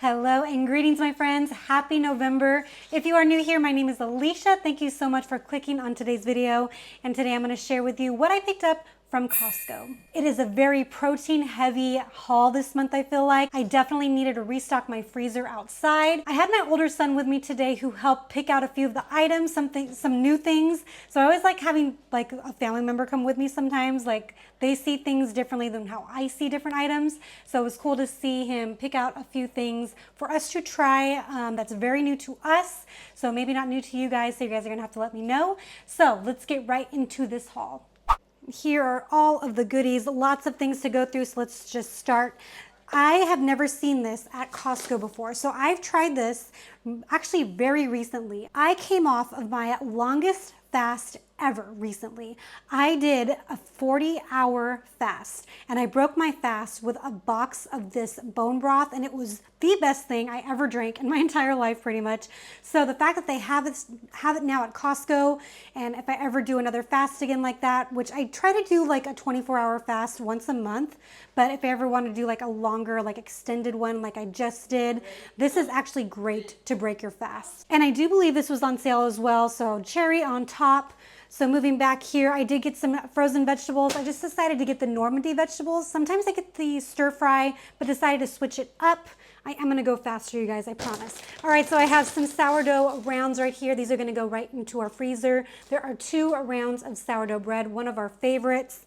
Hello and greetings, my friends. Happy November. If you are new here, my name is Alicia. Thank you so much for clicking on today's video. And today I'm going to share with you what I picked up from Costco. It is a very protein heavy haul this month, I feel like. I definitely needed to restock my freezer outside. I had my older son with me today who helped pick out a few of the items, some new things. So I always like having like a family member come with me sometimes. Like they see things differently than how I see different items. So it was cool to see him pick out a few things for us to try that's very new to us. So maybe not new to you guys, so you guys are gonna have to let me know. So let's get right into this haul. Here are all of the goodies, lots of things to go through, so let's just start. I have never seen this at Costco before, so I've tried this actually very recently. I came off of my longest fast ever recently. I did a 40-hour fast and I broke my fast with a box of this bone broth, and it was the best thing I ever drank in my entire life pretty much. So the fact that they have it now at Costco, and if I ever do another fast again like that, which I try to do like a 24-hour fast once a month, but if I ever want to do like a longer, like extended one like I just did, this is actually great to break your fast. And I do believe this was on sale as well, so cherry on top. So moving back here, I did get some frozen vegetables. I just decided to get the Normandy vegetables. Sometimes I get the stir fry, but decided to switch it up. I am gonna go faster, you guys, I promise. All right, so I have some sourdough rounds right here. These are gonna go right into our freezer. There are 2 rounds of sourdough bread, one of our favorites.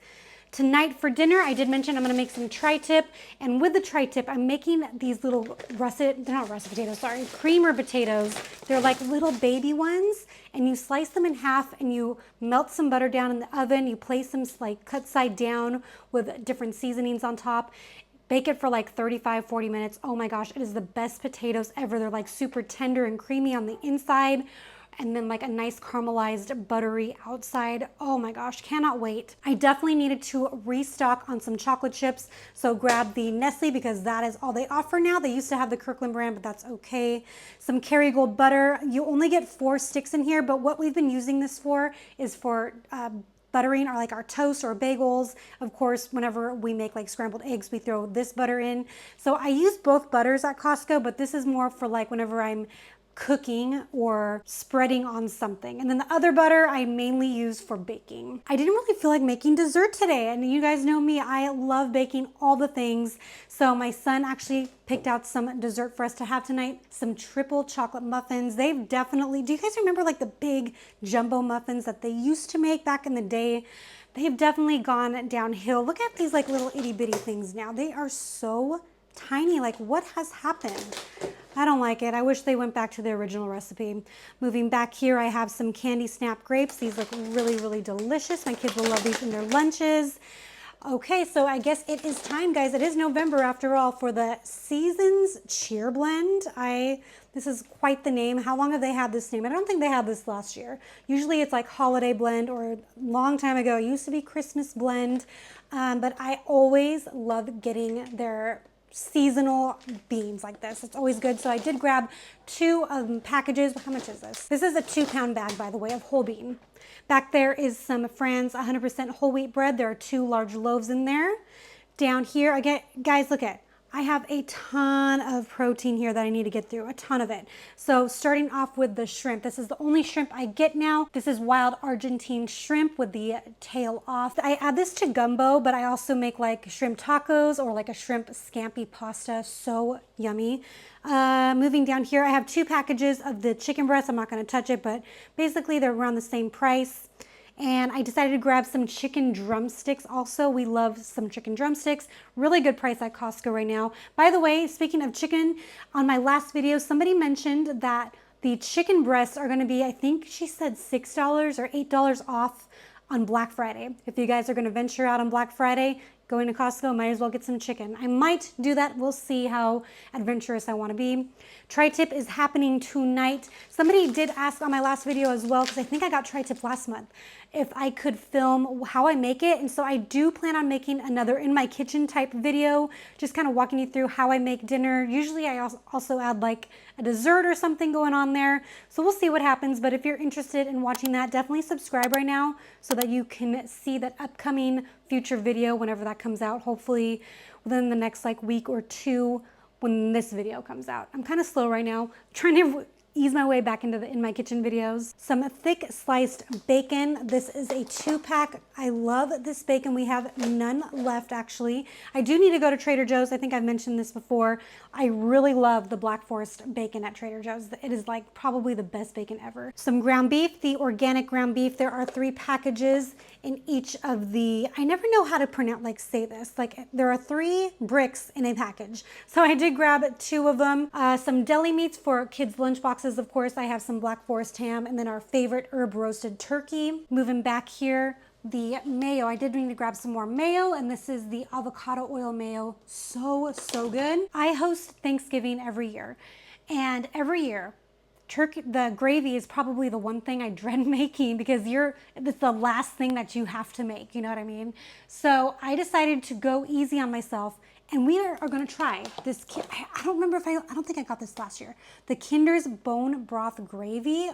Tonight for dinner, I did mention I'm gonna make some tri-tip, and with the tri-tip, I'm making these little they're not russet potatoes, sorry, creamer potatoes. They're like little baby ones, and you slice them in half and you melt some butter down in the oven. You place them like cut side down with different seasonings on top. Bake it for like 35-40 minutes. Oh my gosh, it is the best potatoes ever. They're like super tender and creamy on the inside, and then like a nice caramelized buttery outside. Oh my gosh, cannot wait. I definitely needed to restock on some chocolate chips, so grab the Nestle because that is all they offer now. They used to have the Kirkland brand, but that's okay. Some Kerrygold butter. You only get 4 sticks in here, but what we've been using this for is for buttering or like our toast or bagels. Of course, whenever we make like scrambled eggs, we throw this butter in. So I use both butters at Costco, but this is more for like whenever I'm cooking or spreading on something. And then the other butter I mainly use for baking. I didn't really feel like making dessert today, and you guys know me, I love baking all the things. So my son actually picked out some dessert for us to have tonight, some triple chocolate muffins. They've definitely, do you guys remember like the big jumbo muffins that they used to make back in the day? They've definitely gone downhill. Look at these like little itty bitty things now. They are so tiny. Like, what has happened? I don't like it. I wish they went back to the original recipe. Moving back here, I have some candy snap grapes. These look really, really delicious. My kids will love these in their lunches. Okay, so I guess it is time, guys. It is November after all for the Seasons Cheer Blend. This is quite the name. How long have they had this name? I don't think they had this last year. Usually it's like holiday blend, or a long time ago it used to be Christmas blend. But I always love getting their seasonal beans like this. It's always good. So I did grab 2 packages. How much is this? This is a 2-pound bag, by the way, of whole bean. Back there is some Fran's 100% whole wheat bread. There are 2 large loaves in there. Down here, guys, look at, I have a ton of protein here that I need to get through, a ton of it. So starting off with the shrimp. This is the only shrimp I get now. This is wild Argentine shrimp with the tail off. I add this to gumbo, but I also make like shrimp tacos or like a shrimp scampi pasta. So yummy. Moving down here, I have 2 packages of the chicken breast. I'm not going to touch it, but basically they're around the same price. And I decided to grab some chicken drumsticks also. We love some chicken drumsticks. Really good price at Costco right now. By the way, speaking of chicken, on my last video, somebody mentioned that the chicken breasts are gonna be, I think she said $6 or $8 off on Black Friday. If you guys are gonna venture out on Black Friday, going to Costco, might as well get some chicken. I might do that. We'll see how adventurous I want to be. Tri-tip is happening tonight. Somebody did ask on my last video as well, because I think I got tri-tip last month, if I could film how I make it. And so I do plan on making another in my kitchen type video, just kind of walking you through how I make dinner. Usually I also add like a dessert or something going on there. So we'll see what happens. But if you're interested in watching that, definitely subscribe right now so that you can see that upcoming future video whenever that comes out, hopefully within the next like week or 2. when this video comes out. I'm kind of slow right now, trying to ease my way back into the in my kitchen videos. Some thick sliced bacon. This is a 2-pack. I love this bacon. We have none left actually. I do need to go to Trader Joe's. I think I've mentioned this before. I really love the Black Forest bacon at Trader Joe's. It is like probably the best bacon ever. Some ground beef, the organic ground beef. There are 3 packages in each of the, I never know how to pronounce, like say this, like there are 3 bricks in a package. So I did grab 2 of them. Some deli meats for kids' lunch boxes. Of course, I have some Black Forest ham and then our favorite herb roasted turkey. Moving back here, the mayo. I did need to grab some more mayo, and this is the avocado oil mayo. So good. I host Thanksgiving every year, and every year turkey, the gravy is probably the one thing I dread making because it's the last thing that you have to make, you know what I mean? So I decided to go easy on myself, and we are going to try this. I don't remember if I don't think I got this last year. The Kinder's bone broth gravy.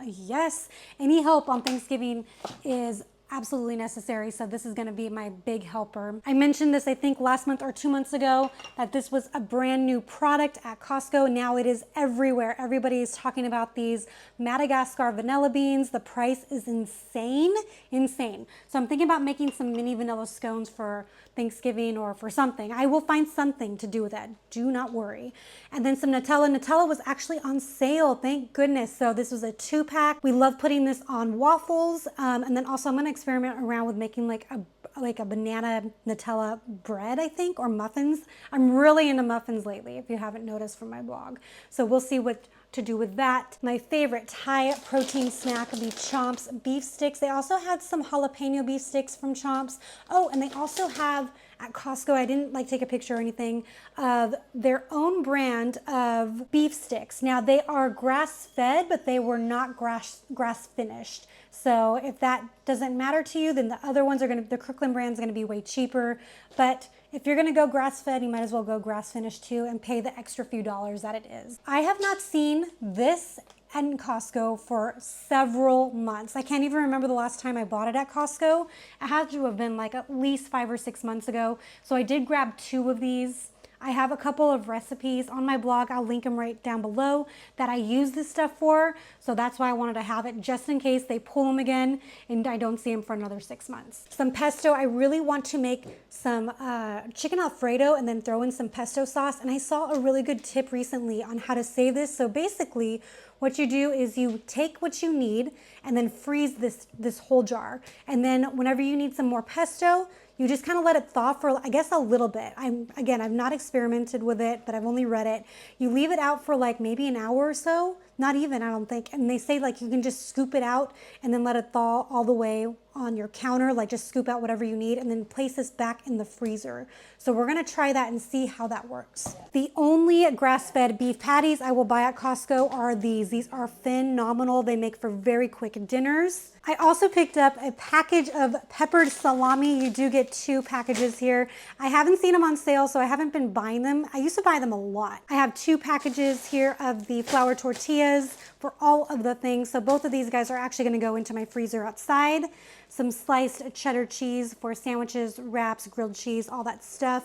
Yes, any help on Thanksgiving is absolutely necessary, so this is going to be my big helper. I mentioned this, I think last month or 2 months ago, that this was a brand new product at Costco. Now it is everywhere. Everybody is talking about these Madagascar vanilla beans. The price is insane. So I'm thinking about making some mini vanilla scones for Thanksgiving or for something. I will find something to do with that. Do not worry. And then some Nutella. Nutella was actually on sale, thank goodness. So this was a 2-pack. We love putting this on waffles. And then also I'm going to experiment around with making like a banana Nutella bread, I think, or muffins. I'm really into muffins lately, if you haven't noticed from my blog. So we'll see what to do with that. My favorite Thai protein snack, the Chomps beef sticks. They also had some jalapeno beef sticks from Chomps. Oh, and they also have at Costco, I didn't like take a picture or anything, of their own brand of beef sticks. Now they are grass fed, but they were not grass finished. So if that doesn't matter to you, then the other ones the Kirkland brand is gonna be way cheaper. But if you're gonna go grass-fed, you might as well go grass-finished too and pay the extra few dollars that it is. I have not seen this at Costco for several months. I can't even remember the last time I bought it at Costco. It had to have been like at least 5 or 6 months ago. So I did grab 2 of these. I have a couple of recipes on my blog. I'll link them right down below that I use this stuff for. So that's why I wanted to have it just in case they pull them again and I don't see them for another 6 months. Some pesto. I really want to make some chicken Alfredo and then throw in some pesto sauce. And I saw a really good tip recently on how to save this. So basically what you do is you take what you need and then freeze this whole jar. And then whenever you need some more pesto, you just kind of let it thaw for, I guess, a little bit. I've not experimented with it, but I've only read it. You leave it out for like maybe an hour or so, not even, I don't think. And they say like you can just scoop it out and then let it thaw all the way on your counter, like just scoop out whatever you need and then place this back in the freezer. So we're gonna try that and see how that works. The only grass-fed beef patties I will buy at Costco are these. These are phenomenal. They make for very quick dinners. I also picked up a package of peppered salami. You do get 2 packages here. I haven't seen them on sale, so I haven't been buying them. I used to buy them a lot. I have 2 packages here of the flour tortillas for all of the things. So both of these guys are actually gonna go into my freezer outside. Some sliced cheddar cheese for sandwiches, wraps, grilled cheese, all that stuff.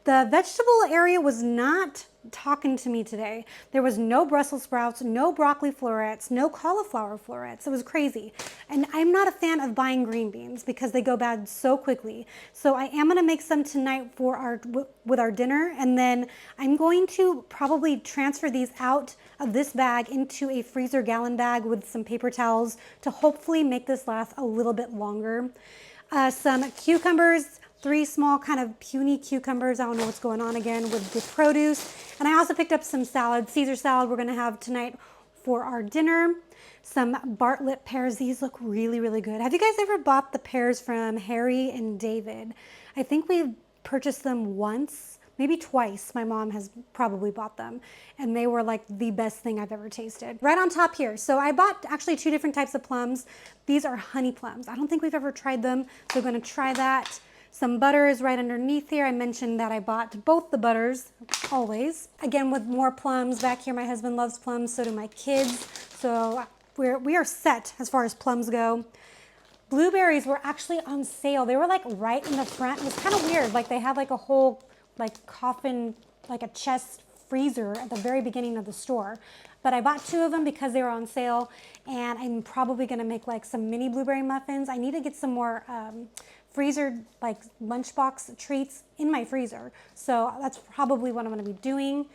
The vegetable area was not talking to me today. There was no Brussels sprouts, no broccoli florets, no cauliflower florets. It was crazy. And I'm not a fan of buying green beans because they go bad so quickly. So I am gonna make some tonight for with our dinner, and then I'm going to probably transfer these out of this bag into a freezer gallon bag with some paper towels to hopefully make this last a little bit longer. Some cucumbers, 3 small kind of puny cucumbers. I don't know what's going on again with the produce. And I also picked up some salad, Caesar salad we're gonna have tonight for our dinner. Some Bartlett pears. These look really, really good. Have you guys ever bought the pears from Harry and David? I think we've purchased them once, maybe twice. My mom has probably bought them, and they were like the best thing I've ever tasted. Right on top here. So I bought actually 2 different types of plums. These are honey plums. I don't think we've ever tried them, so we're gonna try that. Some butter is right underneath here. I mentioned that I bought both the butters, always. Again, with more plums back here. My husband loves plums, so do my kids. So we are set as far as plums go. Blueberries were actually on sale. They were like right in the front. It was kind of weird. Like they had like a whole like coffin, like a chest freezer at the very beginning of the store. But I bought 2 of them because they were on sale, and I'm probably gonna make like some mini blueberry muffins. I need to get some more freezer, like lunchbox treats in my freezer. So that's probably what I'm gonna be doing.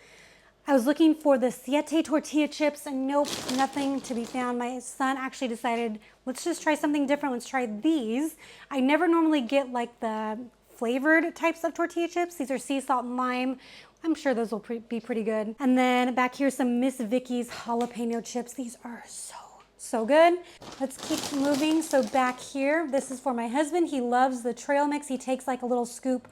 I was looking for the Siete tortilla chips, and nope, nothing to be found. My son actually decided, let's just try something different. Let's try these. I never normally get like the flavored types of tortilla chips. These are sea salt and lime. I'm sure those will be pretty good. And then back here, some Miss Vicky's jalapeno chips. These are so good. Let's keep moving. So back here, this is for my husband. He loves the trail mix. He takes like a little scoop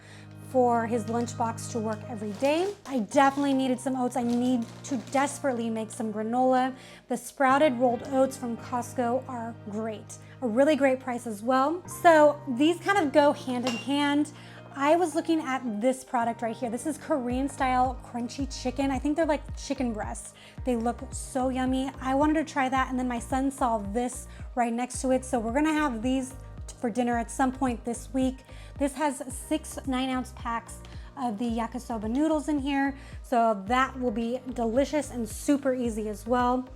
for his lunchbox to work every day. I definitely needed some oats. I need to desperately make some granola. The sprouted rolled oats from Costco are great. A really great price as well. So these kind of go hand in hand. I was looking at this product right here. This is Korean style crunchy chicken. I think they're like chicken breasts. They look so yummy. I wanted to try that, and then my son saw this right next to it. So we're gonna have these for dinner at some point this week. This has 6 9-ounce packs of the yakisoba noodles in here, so that will be delicious and super easy as well.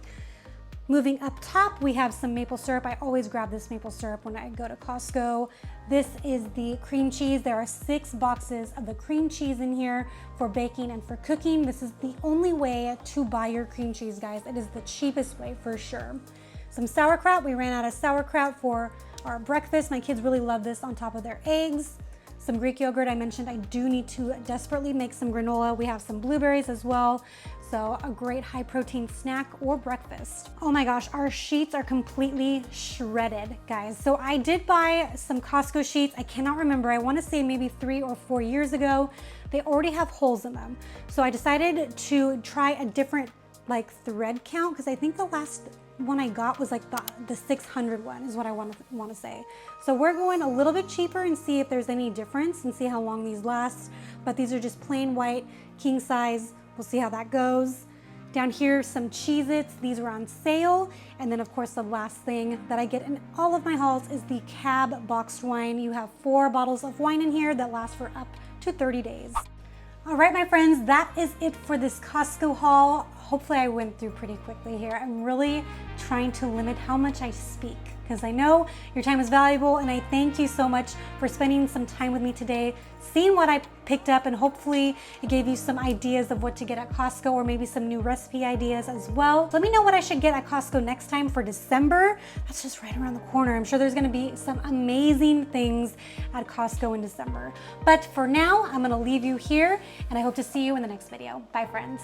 Moving up top, we have some maple syrup. I always grab this maple syrup when I go to Costco. This is the cream cheese. There are 6 boxes of the cream cheese in here for baking and for cooking. This is the only way to buy your cream cheese, guys. It is the cheapest way for sure. Some sauerkraut. We ran out of sauerkraut for our breakfast. My kids really love this on top of their eggs. Some Greek yogurt. I mentioned I do need to desperately make some granola. We have some blueberries as well. So a great high protein snack or breakfast. Oh my gosh, our sheets are completely shredded, guys. So I did buy some Costco sheets. I cannot remember. I want to say maybe 3 or 4 years ago. They already have holes in them. So I decided to try a different like thread count, because I think the last one I got was like the 600 one is what I want to say. So we're going a little bit cheaper and see if there's any difference and see how long these last. But these are just plain white, king size. We'll see how that goes. Down here, some Cheez-Its. These are on sale. And then of course the last thing that I get in all of my hauls is the Cab boxed wine. You have 4 bottles of wine in here that last for up to 30 days. All right, my friends, that is it for this Costco haul. Hopefully I went through pretty quickly here. I'm really trying to limit how much I speak, because I know your time is valuable, and I thank you so much for spending some time with me today, seeing what I picked up, and hopefully it gave you some ideas of what to get at Costco, or maybe some new recipe ideas as well. Let me know what I should get at Costco next time for December. That's just right around the corner. I'm sure there's gonna be some amazing things at Costco in December. But for now, I'm gonna leave you here, and I hope to see you in the next video. Bye, friends.